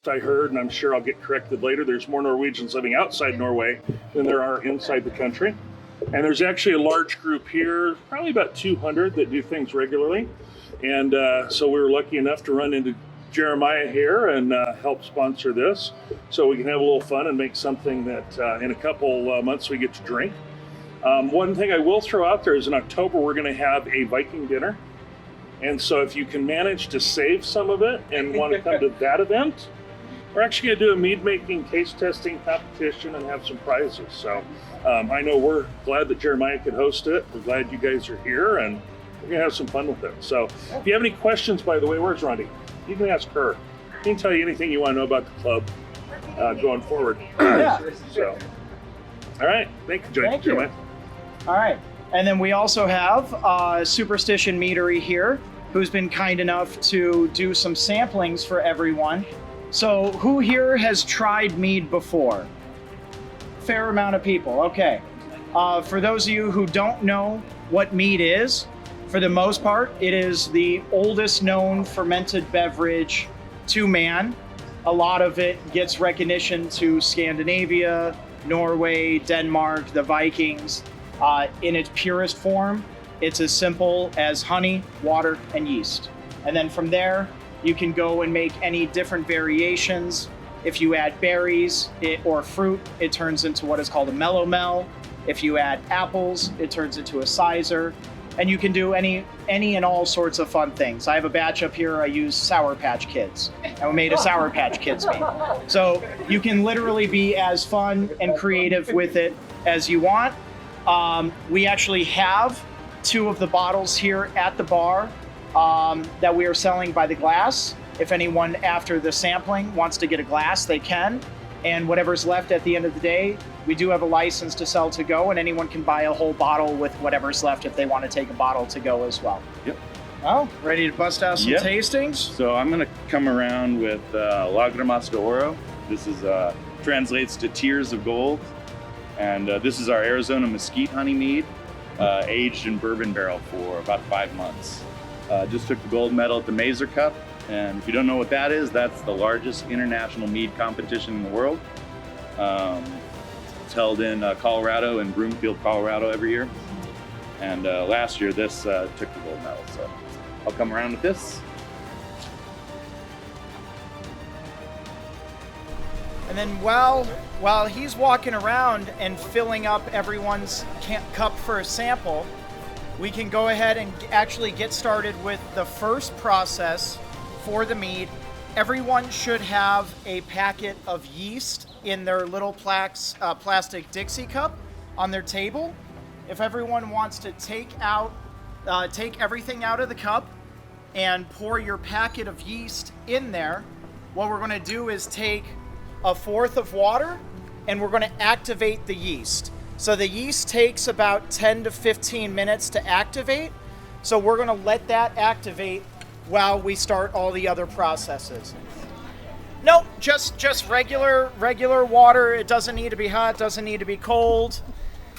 I heard, and I'm sure I'll get corrected later, there's more Norwegians living outside Norway than there are inside the country. And there's actually a large group here, probably about 200, that do things regularly. And so we were lucky enough to run into Jeremiah here and help sponsor this, so we can have a little fun and make something that in a couple months we get to drink. One thing I will throw out there is in October we're going to have a Viking dinner. And so if you can manage to save some of it and want to come to that event, we're actually going to do a mead making taste testing competition and have some prizes. So I know we're glad that Jeremiah could host it. We're glad you guys are here, and we're going to have some fun with it. So if you have any questions, by the way, where's Ronnie? You can ask her. She can tell you anything you want to know about the club going forward. Yeah. So, all right. Thank you, Jeremiah. All right. And then we also have Superstition Meadery here, who's been kind enough to do some samplings for everyone. So who here has tried mead before? Fair amount of people. Okay. For those of you who don't know what mead is, for the most part, it is the oldest known fermented beverage to man. A lot of it gets recognition to Scandinavia, Norway, Denmark, the Vikings. In its purest form, it's as simple as honey, water, and yeast. And then from there, you can go and make any different variations. If you add berries or fruit, it turns into what is called a mellow. If you add apples, it turns into a sizer. And you can do any and all sorts of fun things. I have a batch up here, I use Sour Patch Kids. And we made a Sour Patch Kids mead. So you can literally be as fun and creative with it as you want. We actually have 2 of the bottles here at the bar that we are selling by the glass. If anyone after the sampling wants to get a glass, they can. And whatever's left at the end of the day, we do have a license to sell to go, and anyone can buy a whole bottle with whatever's left if they want to take a bottle to go as well. Yep. Oh, ready to bust out some tastings? So I'm going to come around with Lágrimas de Oro. This is translates to Tears of Gold. And this is our Arizona Mesquite Honey Mead, aged in bourbon barrel for about 5 months. Just took the gold medal at the Mazer Cup. And if you don't know what that is, that's the largest international mead competition in the world. It's held in Colorado, in Broomfield, Colorado every year. And last year, this took the gold medal. So I'll come around with this. And then while he's walking around and filling up everyone's cup for a sample, we can go ahead and actually get started with the first process for the mead. Everyone should have a packet of yeast in their little plastic Dixie cup on their table. If everyone wants to take everything out of the cup and pour your packet of yeast in there, what we're going to do is take 1/4 of water and we're going to activate the yeast. So the yeast takes about 10 to 15 minutes to activate. So we're going to let that activate while we start all the other processes. Nope, just regular water. It doesn't need to be hot, doesn't need to be cold.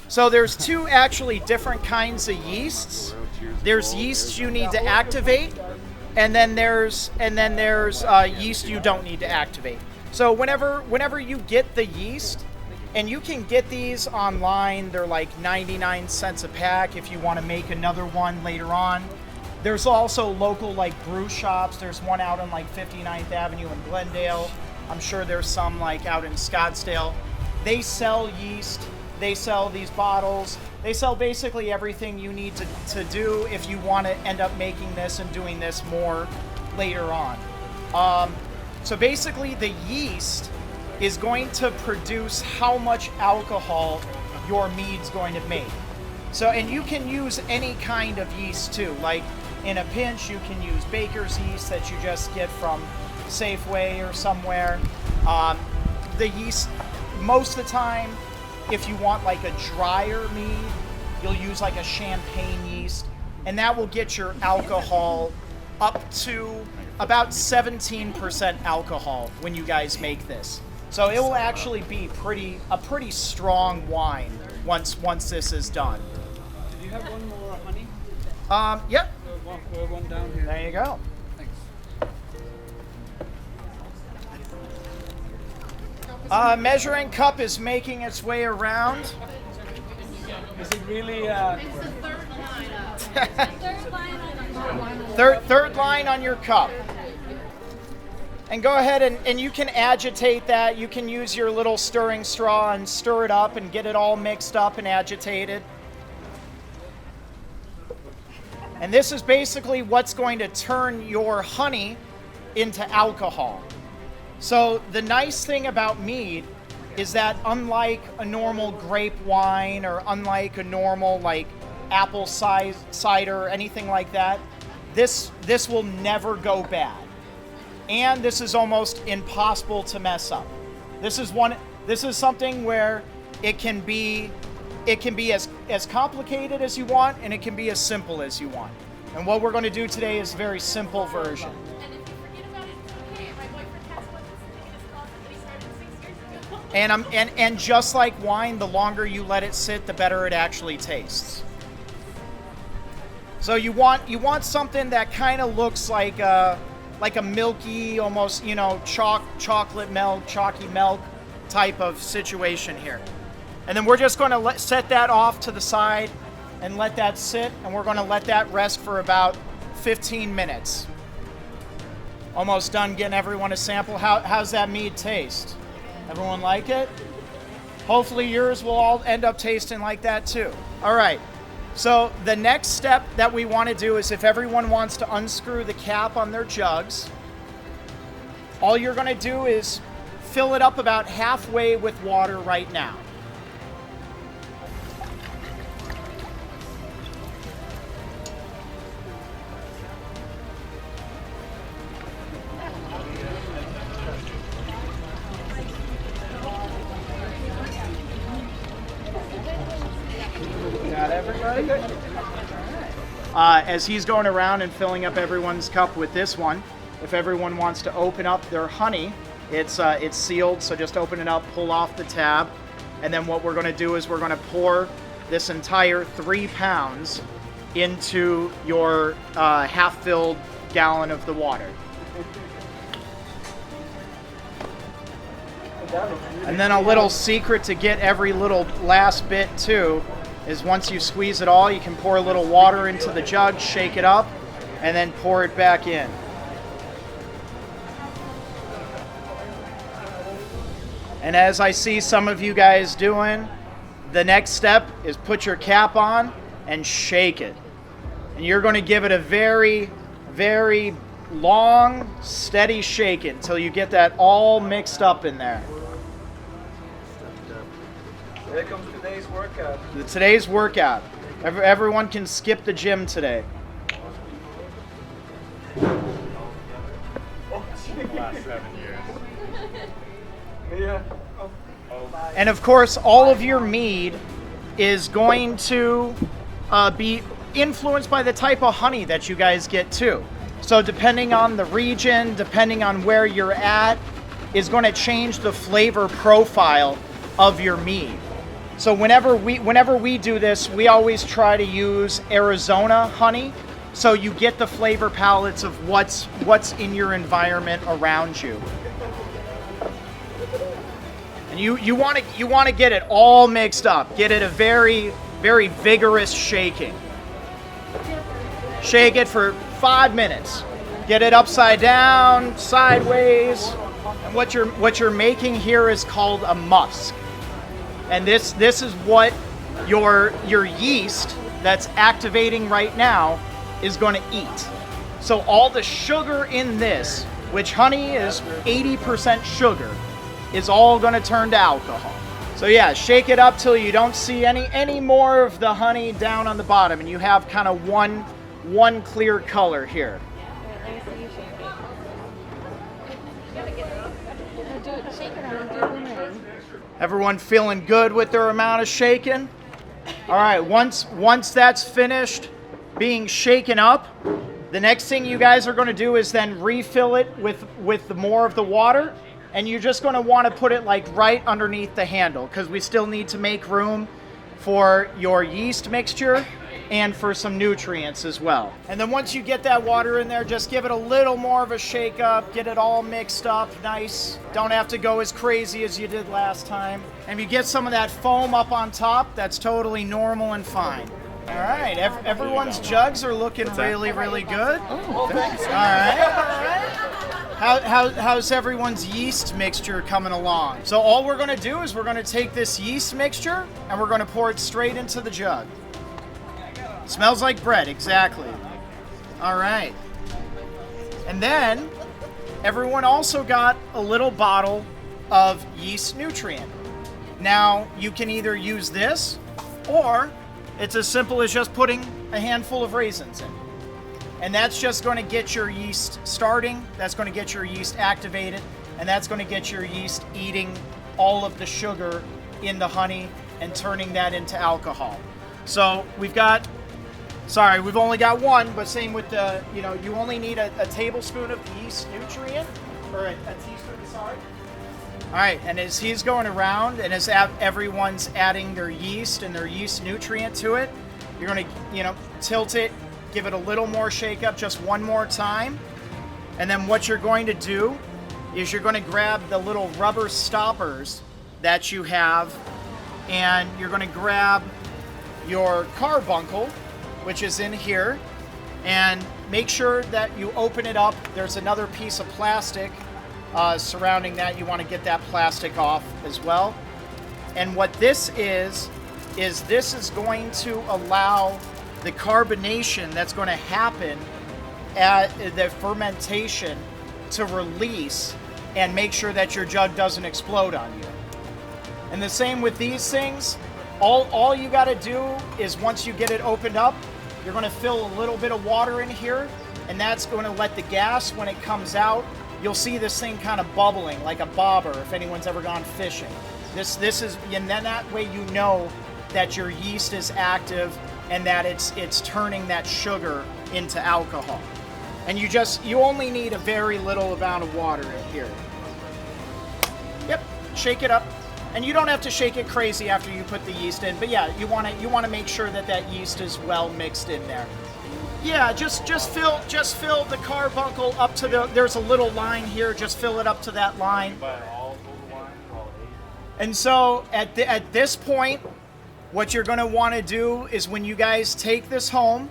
So there's 2 actually different kinds of yeasts. There's yeast you need to activate, and then there's yeast you don't need to activate. So whenever you get the yeast, and you can get these online, they're like 99 cents a pack if you want to make another one later on. There's also local like brew shops. There's one out on like 59th Avenue in Glendale. I'm sure there's some like out in Scottsdale. They sell yeast. They sell these bottles. They sell basically everything you need to do if you want to end up making this and doing this more later on. So basically the yeast is going to produce how much alcohol your mead's going to make. So, and you can use any kind of yeast too. Like in a pinch, you can use baker's yeast that you just get from Safeway or somewhere. The yeast, most of the time, if you want like a drier mead, you'll use like a champagne yeast, and that will get your alcohol up to about 17% alcohol when you guys make this. So it will actually be a pretty strong wine once this is done. Did you have one more honey? Yep. One down here. There you go. Thanks. Measuring cup is making its way around. Is it really? Third line on your cup. And go ahead and you can agitate that. You can use your little stirring straw and stir it up and get it all mixed up and agitated. And this is basically what's going to turn your honey into alcohol. So the nice thing about mead is that unlike a normal grape wine or unlike a normal like apple cider or anything like that, this will never go bad. And this is almost impossible to mess up. This is something where it can be as complicated as you want, and it can be as simple as you want. And what we're going to do today is a very simple version. And if you forget about it, it's okay. My boyfriend has one that's in his closet that he started 6 years ago. And just like wine, the longer you let it sit, the better it actually tastes. So you want something that kind of looks like a milky, almost, chocolate milk, chalky milk type of situation here. And then we're just going to set that off to the side and let that sit, and we're going to let that rest for about 15 minutes. Almost done getting everyone a sample. How's that mead taste? Everyone like it? Hopefully yours will all end up tasting like that too. All right. So the next step that we want to do is if everyone wants to unscrew the cap on their jugs, all you're going to do is fill it up about halfway with water right now. Got everybody? As he's going around and filling up everyone's cup with this one, if everyone wants to open up their honey, it's sealed, so just open it up, pull off the tab, and then what we're going to do is we're going to pour this entire 3 pounds into your half-filled gallon of the water. And then a little secret to get every little last bit too is once you squeeze it all, you can pour a little water into the jug, shake it up, and then pour it back in. And as I see some of you guys doing, the next step is put your cap on and shake it. And you're going to give it a very, very long, steady shake it until you get that all mixed up in there. Here comes today's workout. Today's workout. Everyone can skip the gym today. Last 7 years. Yeah. And of course, all of your mead is going to be influenced by the type of honey that you guys get too. So depending on the region, depending on where you're at, is going to change the flavor profile of your mead. So whenever we do this, we always try to use Arizona honey, so you get the flavor palettes of what's in your environment around you. And you want to get it all mixed up. Get it a very, very vigorous shaking. Shake it for 5 minutes. Get it upside down, sideways. And what you're making here is called a musk. And this is what your yeast that's activating right now is going to eat. So all the sugar in this, which honey is 80% sugar, is all going to turn to alcohol. So yeah, shake it up till you don't see any more of the honey down on the bottom, and you have kind of one clear color here. Everyone feeling good with their amount of shaking? All right, once that's finished being shaken up, the next thing you guys are going to do is then refill it with more of the water, and you're just going to want to put it like right underneath the handle because we still need to make room for your yeast mixture and for some nutrients as well. And then once you get that water in there, just give it a little more of a shake up, get it all mixed up nice. Don't have to go as crazy as you did last time. And if you get some of that foam up on top, that's totally normal and fine. All right, everyone's jugs are looking really, really good. Oh, thanks. All right. How's everyone's yeast mixture coming along? So all we're going to do is we're going to take this yeast mixture and we're going to pour it straight into the jug. Smells like bread, exactly. All right. And then everyone also got a little bottle of yeast nutrient. Now you can either use this, or it's as simple as just putting a handful of raisins in. And that's just going to get your yeast starting, that's going to get your yeast activated, and that's going to get your yeast eating all of the sugar in the honey and turning that into alcohol. So we've only got one, but same with the, you only need a tablespoon of yeast nutrient, or a teaspoon, sorry. All right, and as he's going around and as everyone's adding their yeast and their yeast nutrient to it, you're going to, tilt it, give it a little more shake up, just one more time. And then what you're going to do is you're going to grab the little rubber stoppers that you have, and you're going to grab your carbuncle, which is in here, and make sure that you open it up. There's another piece of plastic surrounding that. You want to get that plastic off as well. And what this is this is going to allow the carbonation that's going to happen at the fermentation to release and make sure that your jug doesn't explode on you. And the same with these things. All you got to do is once you get it opened up, you're going to fill a little bit of water in here, and that's going to let the gas, when it comes out, you'll see this thing kind of bubbling like a bobber if anyone's ever gone fishing. This is, and then that way you know that your yeast is active and that it's turning that sugar into alcohol. And you only need a very little amount of water in here. Yep, shake it up. And you don't have to shake it crazy after you put the yeast in, but yeah, you want to make sure that yeast is well mixed in there. Yeah, just fill the carbuncle up to there's a little line here, just fill it up to that line. And so at this point, what you're going to want to do is when you guys take this home,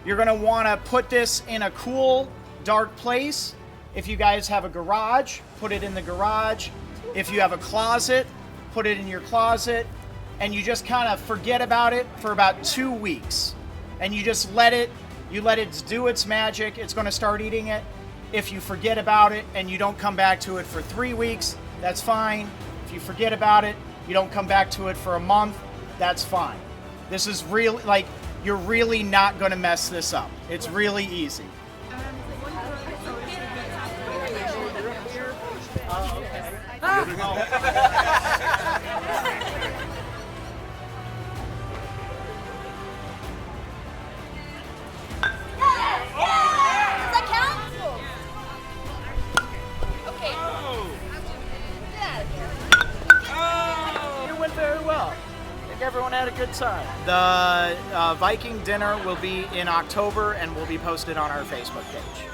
you're going to want to put this in a cool, dark place. If you guys have a garage, put it in the garage. If you have a closet, put it in your closet. And you just kind of forget about it for about 2 weeks. And you just let it do its magic. It's going to start eating it. If you forget about it and you don't come back to it for 3 weeks, that's fine. If you forget about it, you don't come back to it for a month, that's fine. This is really, you're really not going to mess this up. It's really easy. Does that count? Okay. You went very well. I think everyone had a good time. The Viking dinner will be in October and will be posted on our Facebook page.